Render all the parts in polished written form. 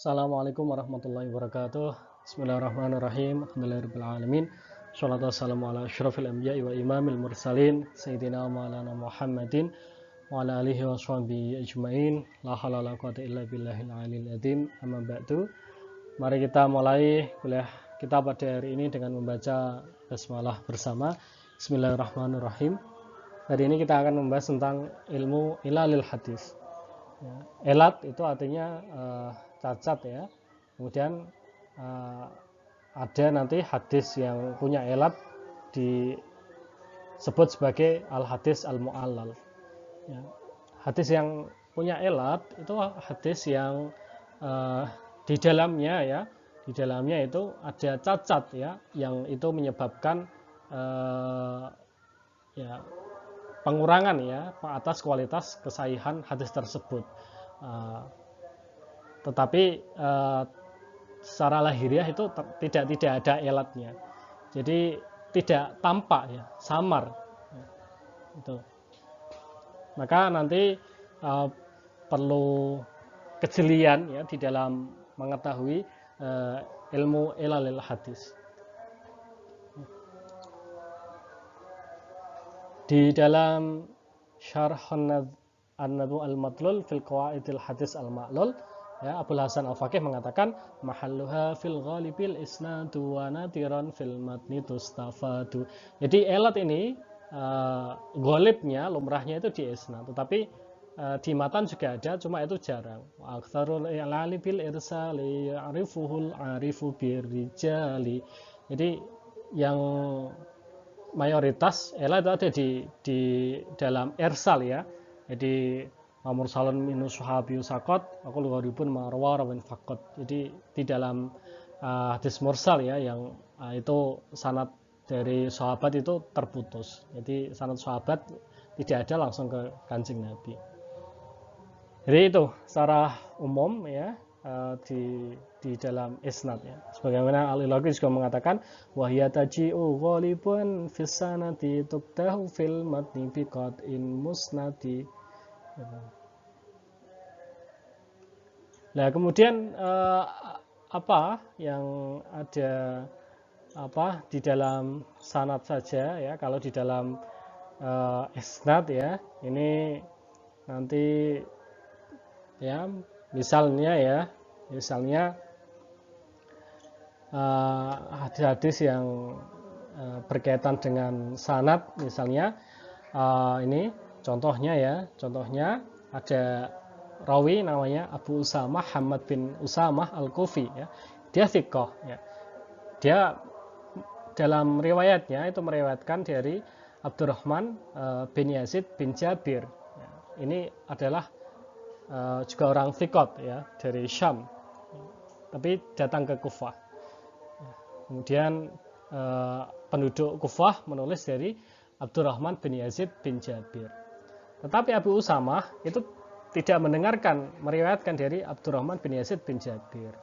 Assalamualaikum warahmatullahi wabarakatuh. Bismillahirrahmanirrahim. Alhamdulillahirrahmanirrahim. Salatu wassalamu ala asyrafil anbiya'i wa imamil mursalin Sayyidina Maulana Muhammadin wa ala alihi wa sahbihi ajma'in. La haula la quwata illa billahil aliyil azim. Amma ba'du. Mari kita mulai kuliah kita pada hari ini dengan membaca basmalah bersama. Bismillahirrahmanirrahim. Hari ini kita akan membahas tentang ilmu ilalil hadis. Elat itu artinya cacat ya. Kemudian ada nanti hadis yang punya elat disebut sebagai al-hadis al-mu'allal. Ya. Hadis yang punya elat itu hadis yang di dalamnya itu ada cacat ya, yang itu menyebabkan pengurangan ya atas kualitas kesahihan hadis tersebut. Tetapi secara lahiriah itu tidak ada elatnya, jadi tidak tampak ya, samar ya, itu. Maka nanti perlu kejelian ya di dalam mengetahui ilmu ilalil hadis. Di dalam Syarh an-Nadhu al-Matlul fil Qawaidil Hadis al-Ma'lul ya, Abul Hasan Al-Faqih mengatakan mahalluha fil ghalibil isnadu wa nadiran fil matni tustafadu. Jadi elat ini ghalibnya, lumrahnya itu di isnad, tetapi di matan juga ada, cuma itu jarang. Wa aktsarul i'lali bil irsali ya'rifuhul 'arifu birrijali. Jadi yang mayoritas elat itu ada di dalam irsal ya. Jadi mursalun min sahabi saqat aqul gharibun marwa rawin faqat. Jadi di dalam hadis mursal ya, yang itu sanad dari sahabat itu terputus. Jadi sanad sahabat tidak ada langsung ke Kanjeng Nabi. Jadi itu secara umum ya di dalam isnad ya. Sebagaimana Al-Ilaqi juga mengatakan wahya taji'u ghalibun fis sanati tuqtahu fil matni biqat'in musnadi. Nah, kemudian apa yang ada di dalam sanad saja ya, kalau di dalam isnad ya, ini nanti ya misalnya hadis yang berkaitan dengan sanad, misalnya ini contohnya ada rawi namanya Abu Usamah Hamad bin Usamah Al-Kufi ya. Dia thiqah ya. Dia dalam riwayatnya itu meriwayatkan dari Abdurrahman bin Yazid bin Jabir ya. Ini adalah juga orang thiqat ya, dari Syam, tapi datang ke Kufah. Kemudian penduduk Kufah menulis dari Abdurrahman bin Yazid bin Jabir. Tetapi Abu Usamah itu tidak meriwayatkan dari Abdurrahman bin Yazid bin Jabir.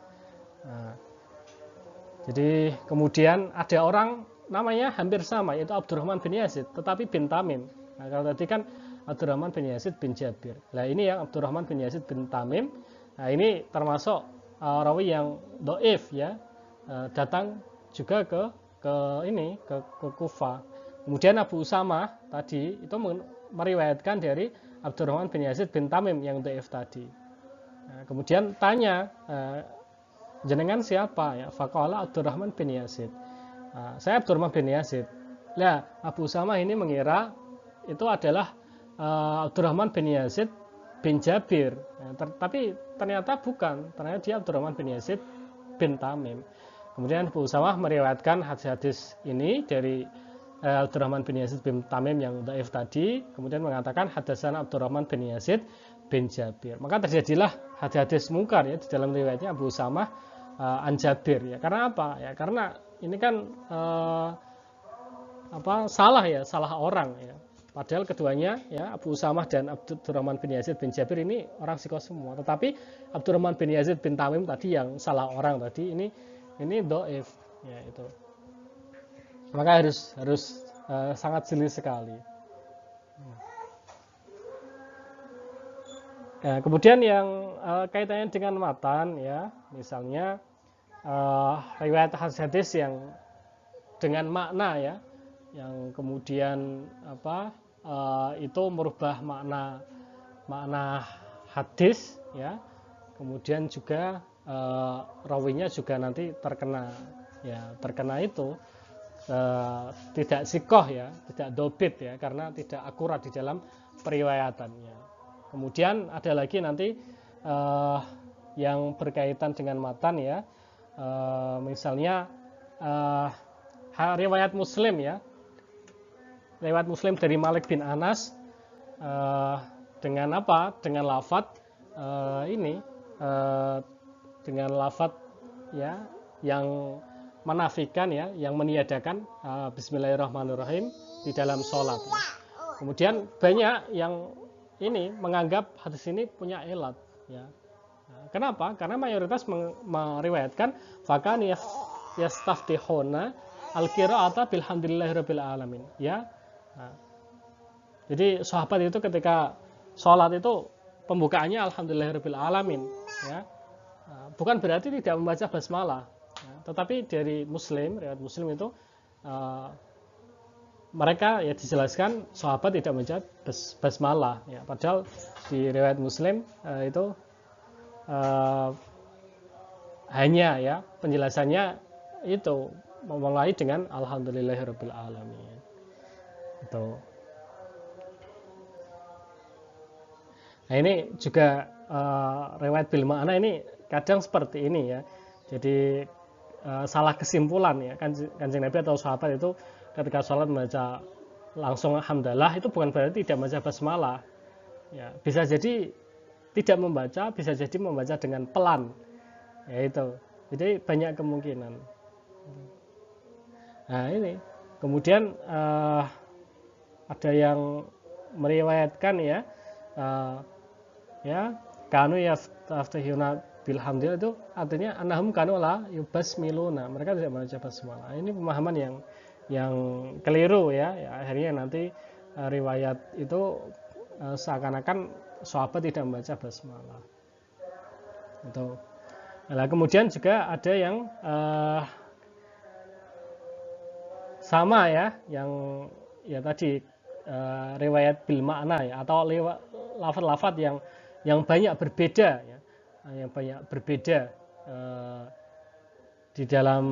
Jadi kemudian ada orang namanya hampir sama, yaitu Abdurrahman bin Yazid, tetapi bin Tamim. Nah, kalau tadi kan Abdurrahman bin Yazid bin Jabir. Nah, ini yang Abdurrahman bin Yazid bin Tamim. Nah, ini termasuk rawi yang dhaif ya. Datang juga ke Kufah. Kemudian Abu Usamah tadi itu meriwayatkan dari Abdurrahman bin Yazid bin Tamim yang dhaif tadi. Nah, kemudian tanya, jenengan siapa ya? Faqala Abdurrahman bin Yazid. Saya Abdurrahman bin Yazid. Nah, Abu Usamah ini mengira itu adalah Abdurrahman bin Yazid bin Jabir, tapi ternyata bukan, ternyata dia Abdurrahman bin Yazid bin Tamim. Kemudian Abu Usamah meriwayatkan hadis ini dari Abdurrahman bin Yazid bin Tamim yang dhaif tadi, kemudian mengatakan hadatsana Abdurrahman bin Yazid bin Jabir. Maka terjadilah hadis mungkar ya di dalam riwayatnya Abu Usamah an Jabir ya. Karena apa? Ya karena ini kan salah orang ya. Padahal keduanya ya, Abu Usamah dan Abdurrahman bin Yazid bin Jabir ini orang thiqah semua. Tetapi Abdurrahman bin Yazid bin Tamim tadi yang salah orang tadi ini dhaif ya itu. Maka harus sangat jeli sekali. Kemudian yang kaitannya dengan matan ya, misalnya riwayat hadis yang dengan makna ya, yang kemudian itu merubah makna hadis ya, kemudian juga rawinya juga nanti terkena itu tidak sikoh ya, tidak dobit ya, karena tidak akurat di dalam periwayatannya. Kemudian ada lagi nanti yang berkaitan dengan matan ya, misalnya riwayat Muslim ya, riwayat Muslim dari Malik bin Anas dengan apa? Dengan lafadz dengan lafadz ya yang menafikan ya, yang meniadakan Bismillahirrahmanirrahim di dalam sholat. Kemudian banyak yang ini menganggap hadis ini punya ilat ya. Kenapa? Karena mayoritas meriwayatkan fakan yastaftihuna al-qira'ata bilhamdillahirabbil alamin ya. Jadi sahabat itu ketika sholat itu pembukaannya alhamdulillahirabbil alamin ya. Bukan berarti tidak membaca basmalah ya, tetapi dari riwayat Muslim itu mereka ya dijelaskan sahabat tidak membaca basmalah ya, padahal di riwayat Muslim itu hanya ya penjelasannya itu memulai dengan alhamdulillahirabbil alamin itu. Nah ini juga riwayat bil makna ini kadang seperti ini ya, jadi salah kesimpulan ya, Kanjeng Nabi atau sahabat itu ketika sholat membaca langsung hamdalah itu bukan berarti tidak membaca basmalah ya, bisa jadi tidak membaca, bisa jadi membaca dengan pelan ya itu, jadi banyak kemungkinan. Nah ini kemudian ada yang meriwayatkan ya kanu yaftahuna bilhamdillah, itu artinya annahum kanu la yubasmiluna, mereka tidak membaca basmalah. Ini pemahaman yang keliru ya, akhirnya nanti riwayat itu seakan-akan sahabat tidak membaca basmalah itu. Nah, kemudian juga ada yang sama ya, yang ya tadi riwayat bil makna ya, atau lafaz-lafaz yang banyak berbeda ya, yang banyak berbeda di dalam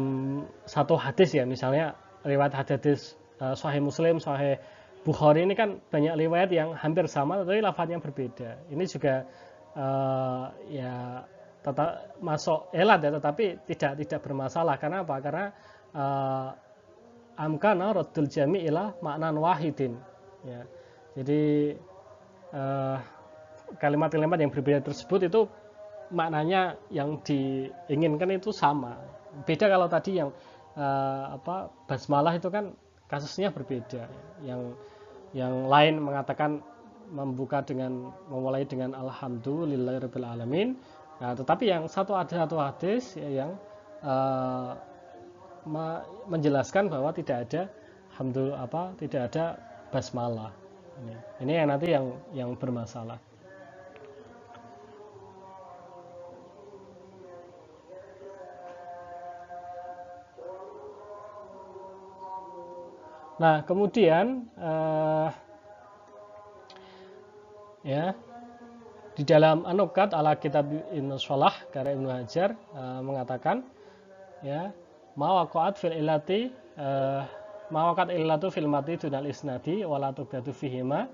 satu hadis ya, misalnya riwayat hadis Sahih Muslim, Sahih Bukhari ini kan banyak riwayat yang hampir sama tetapi lafaznya berbeda. Ini juga ya tetap masuk elat ya, tetapi tidak bermasalah. Karena apa? Karena amkana raddul jami' ila maknan wahidin ya. Jadi kalimat-kalimat yang berbeda tersebut itu maknanya yang diinginkan itu sama. Beda kalau tadi yang basmalah itu kan kasusnya berbeda. Yang lain mengatakan memulai dengan alhamdulillahirabbil alamin. Nah, tetapi yang satu hadis ya, yang menjelaskan bahwa tidak ada tidak ada basmalah. Ini yang nanti yang bermasalah. Nah, kemudian ya di dalam An-Nukat ala Kitab Ibnu Shalah karya Ibnu Hajar mengatakan ya mawaqat fil illati mawaqat illatu fil mati dunal isnadi wala tuqdatu fihima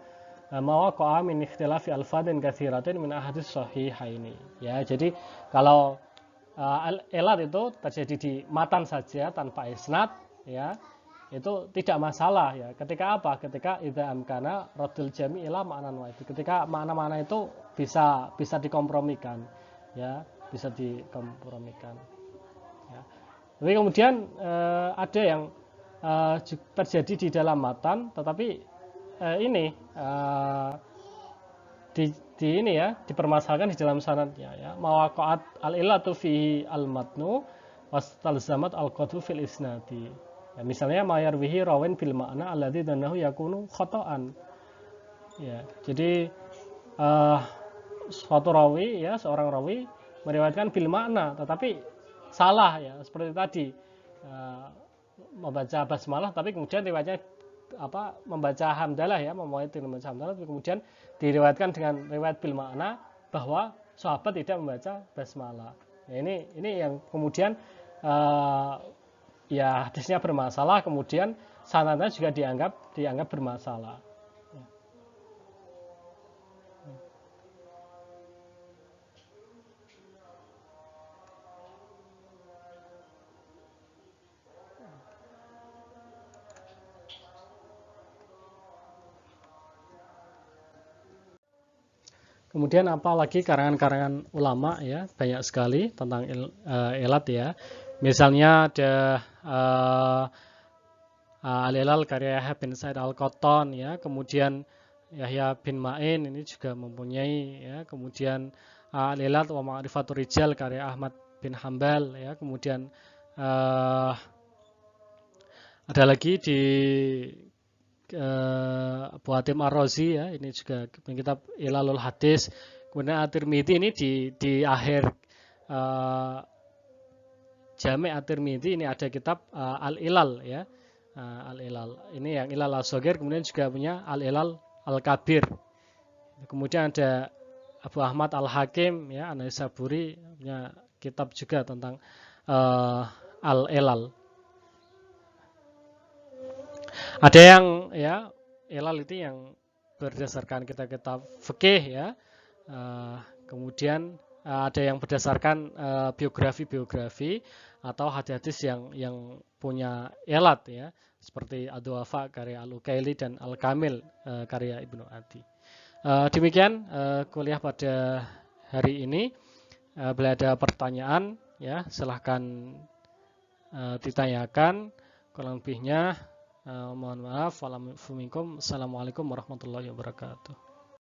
mawaqa'a min ikhtilafi alfadin katsiratin min ahadits sahihaini. Ya, jadi kalau ilat itu terjadi di matan saja tanpa isnad ya, itu tidak masalah ya. Ketika apa? Ketika idza amkana raddul jami' ila ma'nan wahid. Ketika makna-makna itu bisa dikompromikan ya, bisa dikompromikan ya. Tapi kemudian ada yang terjadi di dalam matan tetapi ini ini ya dipermasalahkan di dalam sanadnya ya. Mawaqa'at al-illatu fihi al-matnu wastalzamat al-qadhu fil isnadi. Ya, misalnya mayarwihi rawin bil makna alladzi danahu yakunu khata'an. Ya, jadi suatu rawi ya, seorang rawi meriwayatkan bil makna tetapi salah ya, seperti tadi membaca basmalah tapi kemudian riwayatnya membaca hamdalah ya, memulai dengan membaca hamdalah tapi kemudian diriwayatkan dengan riwayat bil makna bahwa sahabat tidak membaca basmalah. Ya, ini yang kemudian ya hadisnya bermasalah, kemudian sanadnya juga dianggap bermasalah. Kemudian apalagi karangan-karangan ulama ya, banyak sekali tentang ilat ya. Misalnya ada Al-Ilal karya Yahya bin Sa'id Al-Qattan ya, kemudian Yahya bin Ma'in ini juga mempunyai ya, kemudian Al-Ilal wa Ma'rifatur Rijal karya Ahmad bin Hambal ya, kemudian ada lagi di Abu Hatim Ar-Razi ya, ini juga kitab Ilalul Hadis. Kemudian At-Tirmidzi ini di akhir Jami' At-Tirmidzi ini ada kitab Al-Ilal ya. Al-Ilal. Ini yang Ilal As-Shaghir, kemudian juga punya Al-Ilal Al-Kabir. Kemudian ada Abu Ahmad Al-Hakim ya, An-Naisaburi punya kitab juga tentang Al-Ilal. Ada yang ya ilal itu yang berdasarkan kitab-kitab fikih ya. Kemudian ada yang berdasarkan biografi atau hadis-hadis yang punya ilat ya, seperti Ad-Du'afa karya Al-Ukaili dan Al-Kamil karya Ibnu Adi. Demikian kuliah pada hari ini. Bila ada pertanyaan ya silahkan ditanyakan. Kurang lebihnya mohon maaf. Assalamualaikum warahmatullahi wabarakatuh.